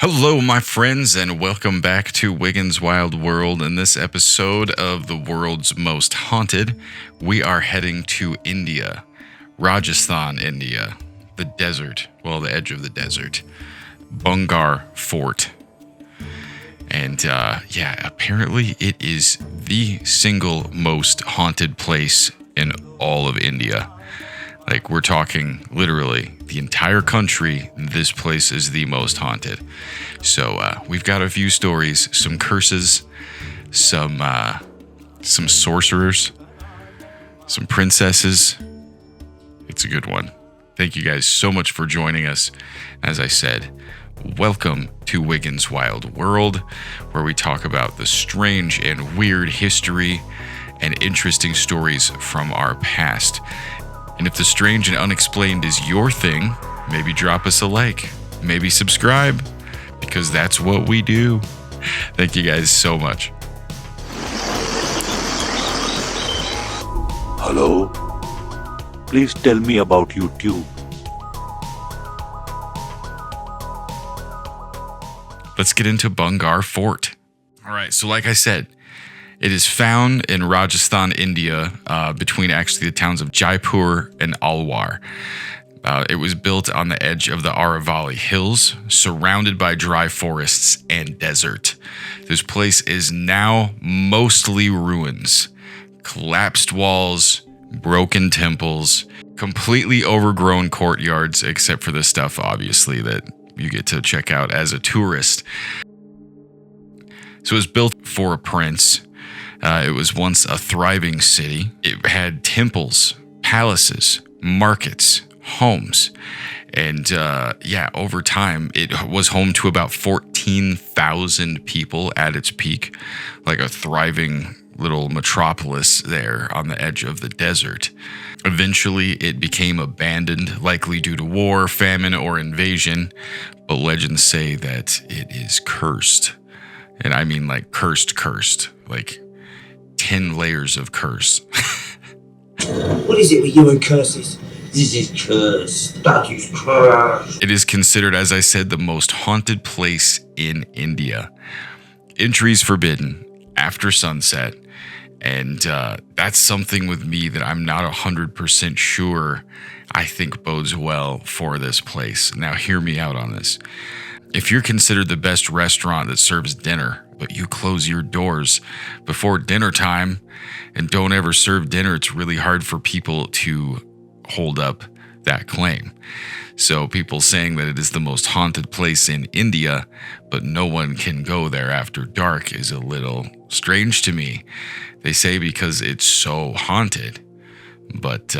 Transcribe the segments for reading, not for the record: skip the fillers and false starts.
Hello, my friends, and welcome back to Wiggins Wild World. In this episode of The World's Most Haunted, we are heading to India, Rajasthan, India, the desert, the edge of the desert, Bhangarh Fort. And apparently it is the single most haunted place in all of India. Like, we're talking literally the entire country, this place is the most haunted. So we've got a few stories, some curses, some sorcerers, some princesses. It's a good one. Thank you guys so much for joining us. As I said, welcome to Wiggins Wild World, where we talk about the strange and weird history and interesting stories from our past. And if the strange and unexplained is your thing, maybe drop us a like, maybe subscribe, because that's what we do. Thank you guys so much. Hello? Please tell me about YouTube. Let's get into Bhangarh Fort. All right, so like I said, it is found in Rajasthan, India, between actually the towns of Jaipur and Alwar. It was built on the edge of the Aravalli Hills, surrounded by dry forests and desert. This place is now mostly ruins, collapsed walls, broken temples, completely overgrown courtyards, except for the stuff, obviously, that you get to check out as a tourist. So it was built for a prince. It was once a thriving city. It had temples, palaces, markets, homes. And over time, it was home to about 14,000 people at its peak, like a thriving little metropolis there on the edge of the desert. Eventually, it became abandoned, likely due to war, famine, or invasion. But legends say that it is cursed. And I mean like cursed, like 10 layers of curse. What is it with you and curses? This is cursed. That is cursed. It is considered, as I said, the most haunted place in India. Entries forbidden after sunset. And that's something with me that I'm not 100% sure I think bodes well for this place. Now, hear me out on this. If you're considered the best restaurant that serves dinner, but you close your doors before dinner time and don't ever serve dinner, it's really hard for people to hold up that claim. So people saying that it is the most haunted place in India, but no one can go there after dark is a little strange to me. They say because it's so haunted. But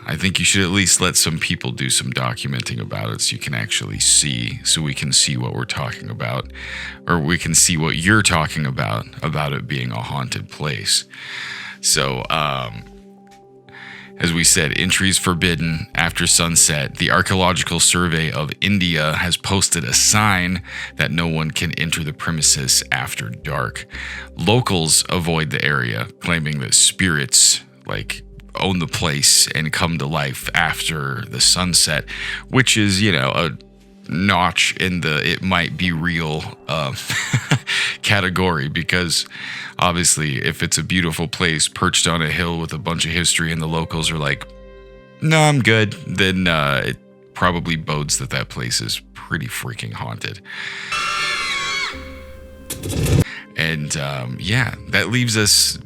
I think you should at least let some people do some documenting about it so you can actually see, so we can see what we're talking about, or we can see what you're talking about it being a haunted place. So, as we said, entries forbidden after sunset. The Archaeological Survey of India has posted a sign that no one can enter the premises after dark. Locals avoid the area, claiming that spirits, own the place and come to life after the sunset, which is, a notch in the it might be real category, because obviously if it's a beautiful place perched on a hill with a bunch of history and the locals are like, no, I'm good, then it probably bodes that place is pretty freaking haunted. And that leaves us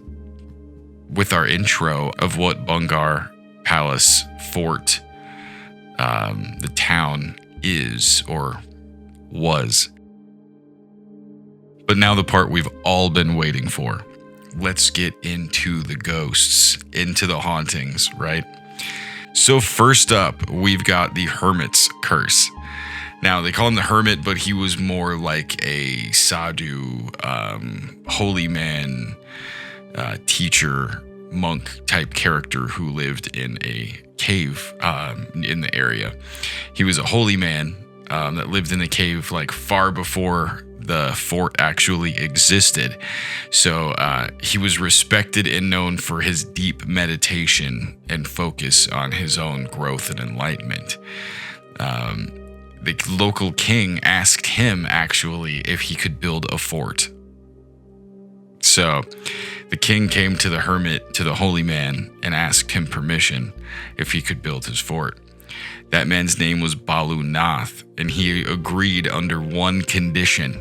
with our intro of what Bhangarh Palace Fort, the town, is or was. But now the part we've all been waiting for. Let's get into the ghosts, into the hauntings, right? So first up, we've got the Hermit's Curse. Now, they call him the Hermit, but he was more like a sadhu, holy man, teacher, monk type character who lived in a cave in the area. He was a holy man that lived in a cave far before the fort actually existed. So he was respected and known for his deep meditation and focus on his own growth and enlightenment. the local king asked him, actually, if he could build a fort. So the king came to the hermit, to the holy man, and asked him permission if he could build his fort. That man's name was Balu Nath, and he agreed under one condition.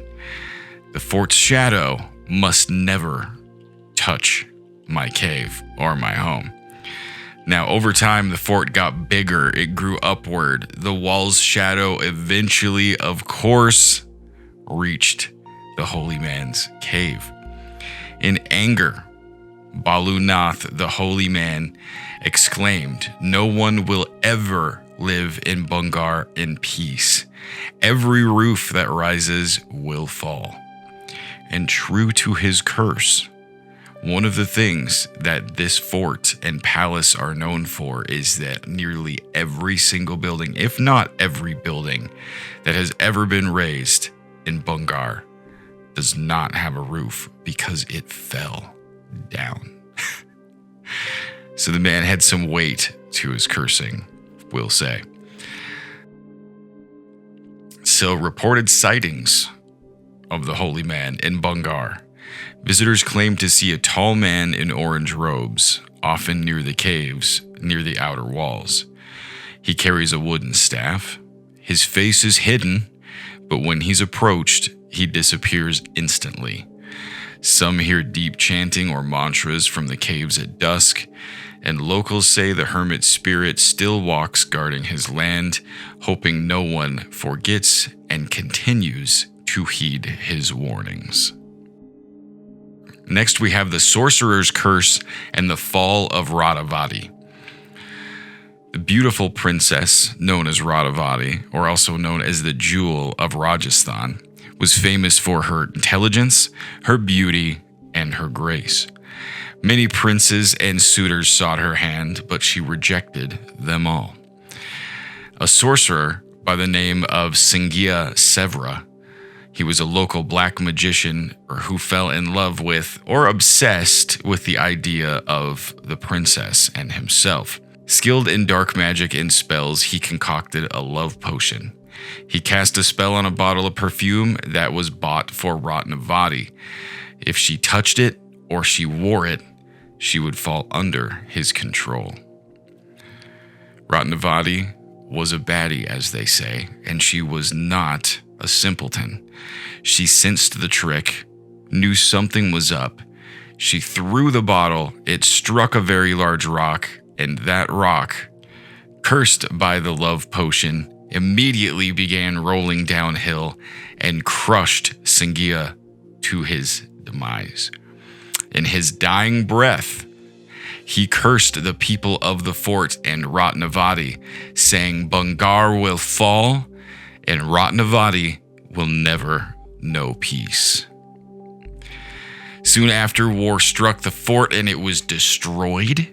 The fort's shadow must never touch my cave or my home. Now, over time, the fort got bigger. It grew upward. The wall's shadow eventually, of course, reached the holy man's cave. In anger, Balu Nath, the holy man, exclaimed, "No one will ever live in Bhangarh in peace. Every roof that rises will fall." And true to his curse, one of the things that this fort and palace are known for is that nearly every single building, if not every building, that has ever been raised in Bhangarh does not have a roof because it fell down. So the man had some weight to his cursing, we'll say. So reported sightings of the holy man in Bhangarh. Visitors claim to see a tall man in orange robes, often near the caves, near the outer walls. He carries a wooden staff. His face is hidden, but when he's approached, he disappears instantly. Some hear deep chanting or mantras from the caves at dusk, and locals say the hermit's spirit still walks guarding his land, hoping no one forgets and continues to heed his warnings. Next, we have the sorcerer's curse and the fall of Radhavati. The beautiful princess, known as Radhavati, or also known as the Jewel of Rajasthan, was famous for her intelligence, her beauty, and her grace. Many princes and suitors sought her hand, but she rejected them all. A sorcerer by the name of Singhiya Sevra, he was a local black magician who fell in love with or obsessed with the idea of the princess and himself. Skilled in dark magic and spells, he concocted a love potion. He cast a spell on a bottle of perfume that was bought for Ratnavati. If she touched it or she wore it, she would fall under his control. Ratnavati was a baddie, as they say, and she was not a simpleton. She sensed the trick, knew something was up. She threw the bottle, it struck a very large rock, and that rock, cursed by the love potion, immediately began rolling downhill and crushed Singhiya to his demise. In his dying breath, he cursed the people of the fort and Ratnavati, saying, "Bhangarh will fall, and Ratnavati will never know peace." Soon after, war struck the fort and it was destroyed.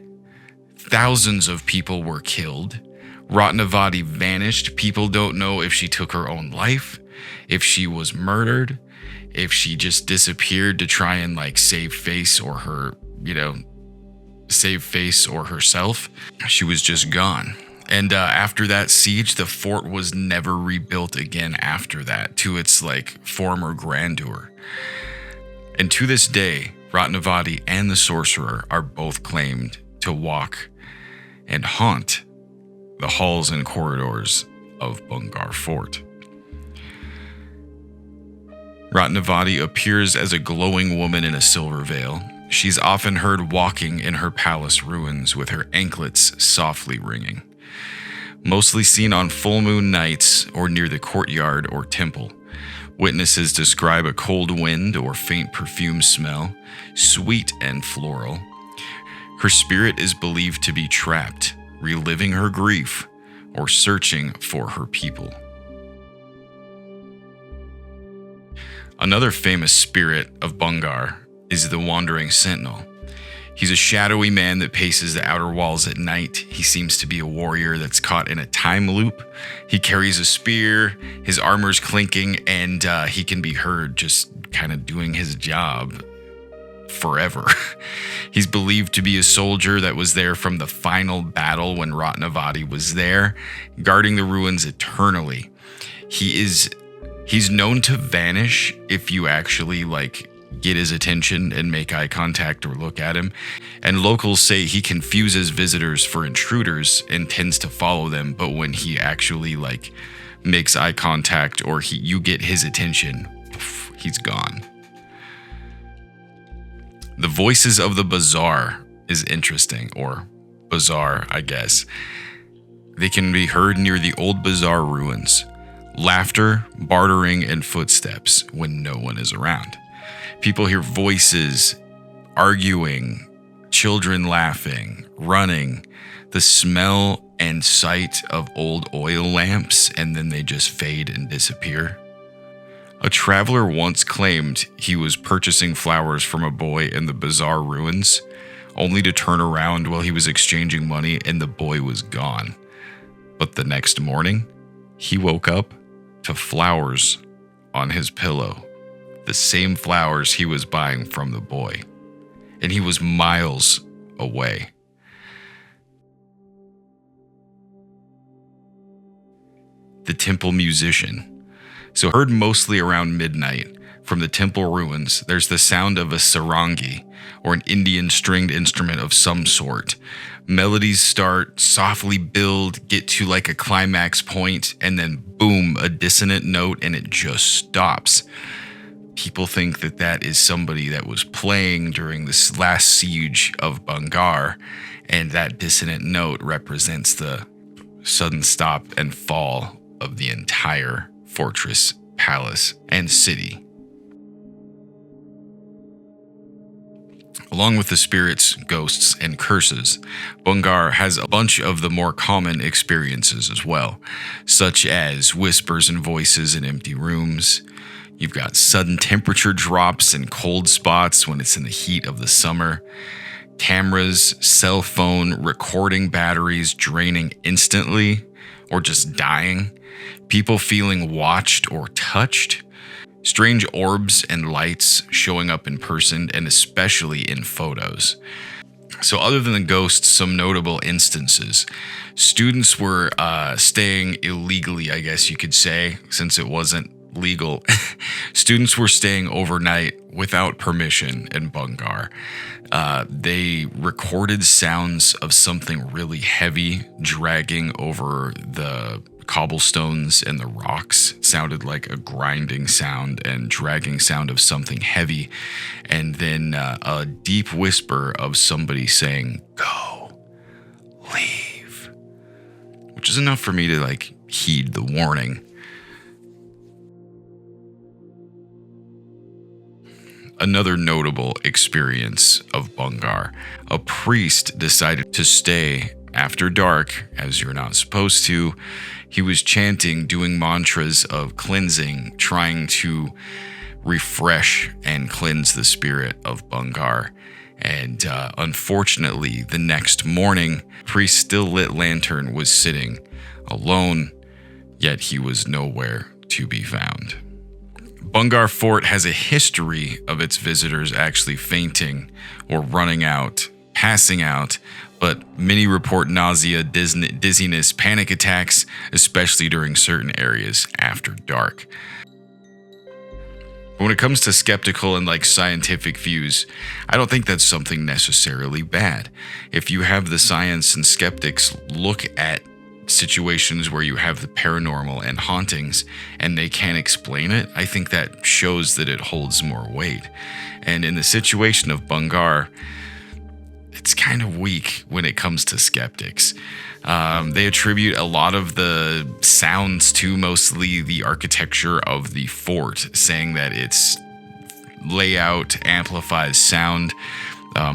Thousands of people were killed. Ratnavati vanished. People don't know if she took her own life, if she was murdered, if she just disappeared to try and save face or her, save face or herself. She was just gone. And after that siege, the fort was never rebuilt again after that to its former grandeur. And to this day, Ratnavati and the sorcerer are both claimed to walk and haunt the halls and corridors of Bhangarh Fort. Ratnavati appears as a glowing woman in a silver veil. She's often heard walking in her palace ruins with her anklets softly ringing. Mostly seen on full moon nights or near the courtyard or temple. Witnesses describe a cold wind or faint perfume smell, sweet and floral. Her spirit is believed to be trapped, reliving her grief, or searching for her people. Another famous spirit of Bhangarh is the Wandering Sentinel. He's a shadowy man that paces the outer walls at night. He seems to be a warrior that's caught in a time loop. He carries a spear, his armor's clinking, and he can be heard just kind of doing his job forever. He's believed to be a soldier that was there from the final battle when Ratnavati was there, guarding the ruins eternally. He's known to vanish if you actually get his attention and make eye contact or look at him. And locals say he confuses visitors for intruders and tends to follow them, but when he actually makes eye contact or you get his attention, he's gone. The voices of the bazaar is interesting, or bazaar, I guess. They can be heard near the old bazaar ruins. Laughter, bartering, and footsteps when no one is around. People hear voices, arguing, children laughing, running, the smell and sight of old oil lamps, and then they just fade and disappear. A traveler once claimed he was purchasing flowers from a boy in the bazaar ruins, only to turn around while he was exchanging money and the boy was gone. But the next morning, he woke up to flowers on his pillow, the same flowers he was buying from the boy, and he was miles away. The temple musician. So heard mostly around midnight from the temple ruins, there's the sound of a sarangi, or an Indian stringed instrument of some sort. Melodies start, softly build, get to a climax point, and then boom, a dissonant note, and it just stops. People think that is somebody that was playing during this last siege of Bhangarh, and that dissonant note represents the sudden stop and fall of the entire fortress, palace, and city. Along with the spirits, ghosts, and curses, Bhangarh has a bunch of the more common experiences as well, such as whispers and voices in empty rooms. You've got sudden temperature drops and cold spots when it's in the heat of the summer. Cameras, cell phone, recording batteries draining instantly or just dying. People feeling watched or touched. Strange orbs and lights showing up in person and especially in photos. So other than the ghosts, some notable instances. Students were staying illegally, I guess you could say, since it wasn't legal. Students were staying overnight without permission in Bhangarh. They recorded sounds of something really heavy dragging over the cobblestones and the rocks. It sounded like a grinding sound and dragging sound of something heavy, and then a deep whisper of somebody saying, "Go, leave," which is enough for me to heed the warning. Another notable experience of Bhangarh, a priest decided to stay after dark, as you're not supposed to. He was chanting, doing mantras of cleansing, trying to refresh and cleanse the spirit of Bhangarh. And unfortunately, the next morning, priest's still lit lantern was sitting alone, yet he was nowhere to be found. Bhangarh Fort has a history of its visitors actually fainting or running out, passing out, but many report nausea, dizziness, panic attacks, especially during certain areas after dark. But when it comes to skeptical and scientific views, I don't think that's something necessarily bad. If you have the science and skeptics look at situations where you have the paranormal and hauntings and they can't explain it, I think that shows that it holds more weight. And in the situation of Bhangarh, it's kind of weak when it comes to skeptics. They attribute a lot of the sounds to mostly the architecture of the fort, saying that its layout amplifies sound.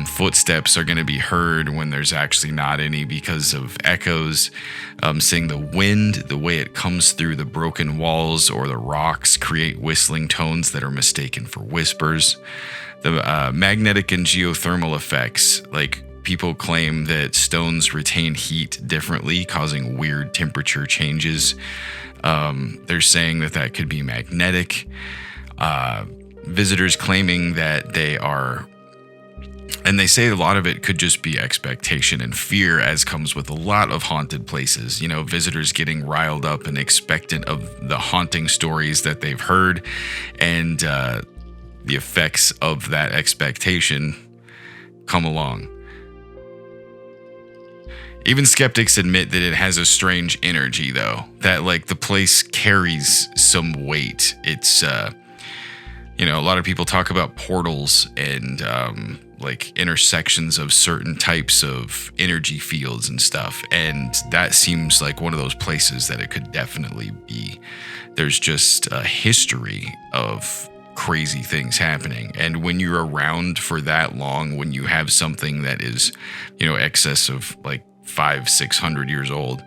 Footsteps are going to be heard when there's actually not any because of echoes. Saying the wind, the way it comes through the broken walls or the rocks, create whistling tones that are mistaken for whispers. The magnetic and geothermal effects, people claim that stones retain heat differently, causing weird temperature changes. They're saying that could be magnetic. Visitors claiming that they are And they say a lot of it could just be expectation and fear, as comes with a lot of haunted places. You know, visitors getting riled up and expectant of the haunting stories that they've heard, and the effects of that expectation come along. Even skeptics admit that it has a strange energy, though, that like the place carries some weight. It's, you know, a lot of people talk about portals and like intersections of certain types of energy fields and stuff. And that seems like one of those places that it could definitely be. There's just a history of crazy things happening. And when you're around for that long, when you have something that is, you know, excess of like 500-600 years old,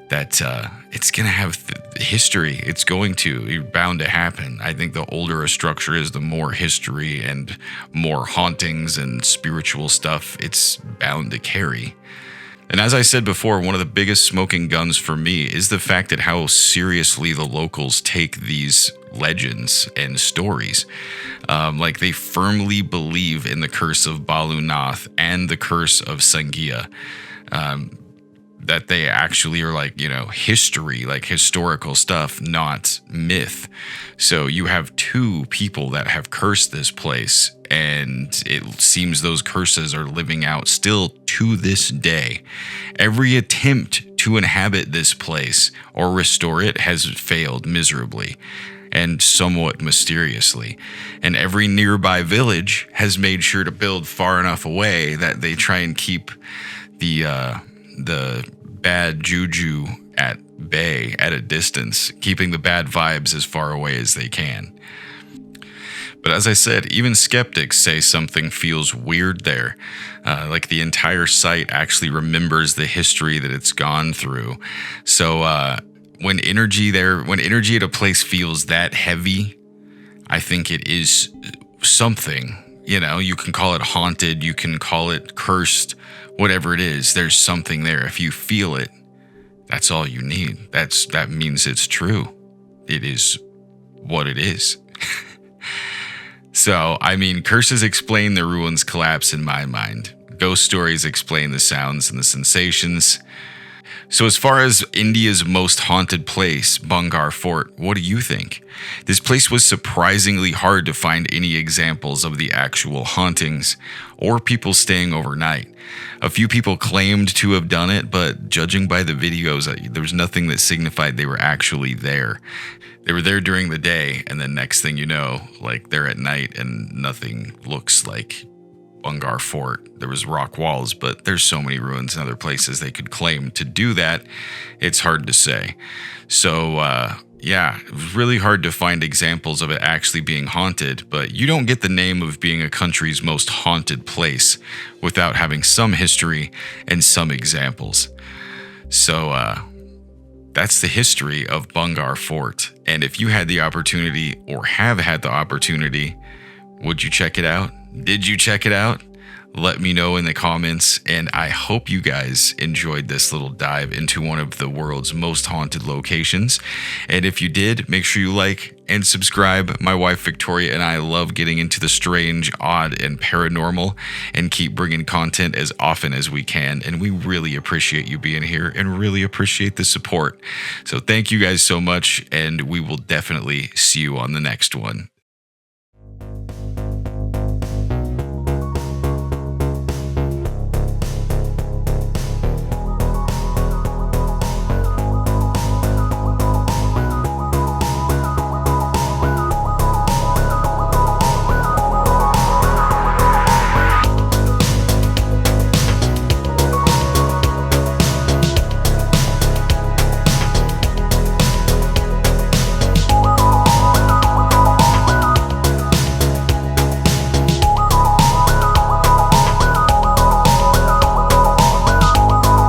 that it's gonna have history. It's going to, you're bound to happen. I think the older a structure is, the more history and more hauntings and spiritual stuff it's bound to carry. And as I said before, one of the biggest smoking guns for me is the fact that how seriously the locals take these legends and stories. Like they firmly believe in the curse of Balu Nath and the curse of Sangia. That they actually are like, you know, history, like historical stuff, not myth. So you have two people that have cursed this place, and it seems those curses are living out still to this day. Every attempt to inhabit this place or restore it has failed miserably and somewhat mysteriously. And every nearby village has made sure to build far enough away that they try and keep the bad juju at bay, at a distance, keeping the bad vibes as far away as they can. But as I said, even skeptics say something feels weird there. Like the entire site actually remembers the history that it's gone through. So when energy at a place feels that heavy, I think it is something. You know, you can call it haunted, you can call it cursed, whatever it is, there's something there. If you feel it, that's all you need. That means it's true. It is what it is. So, I mean, curses explain the ruins' collapse in my mind. Ghost stories explain the sounds and the sensations. So as far as India's most haunted place, Bhangarh Fort, what do you think? This place was surprisingly hard to find any examples of the actual hauntings or people staying overnight. A few people claimed to have done it, but judging by the videos, there was nothing that signified they were actually there. They were there during the day, and then next thing you know, like they're at night and nothing looks like Bhangarh Fort. There was rock walls, but there's so many ruins in other places they could claim to do that. It's hard to say. So, yeah, it was really hard to find examples of it actually being haunted, but you don't get the name of being a country's most haunted place without having some history and some examples. So, that's the history of Bhangarh Fort. And if you had the opportunity or have had the opportunity, would you check it out? Did you check it out? Let me know in the comments, and I hope you guys enjoyed this little dive into one of the world's most haunted locations. And if you did, make sure you like and subscribe. My wife Victoria and I love getting into the strange, odd, and paranormal, and keep bringing content as often as we can. And we really appreciate you being here and really appreciate the support. So thank you guys so much, and we will definitely see you on the next one.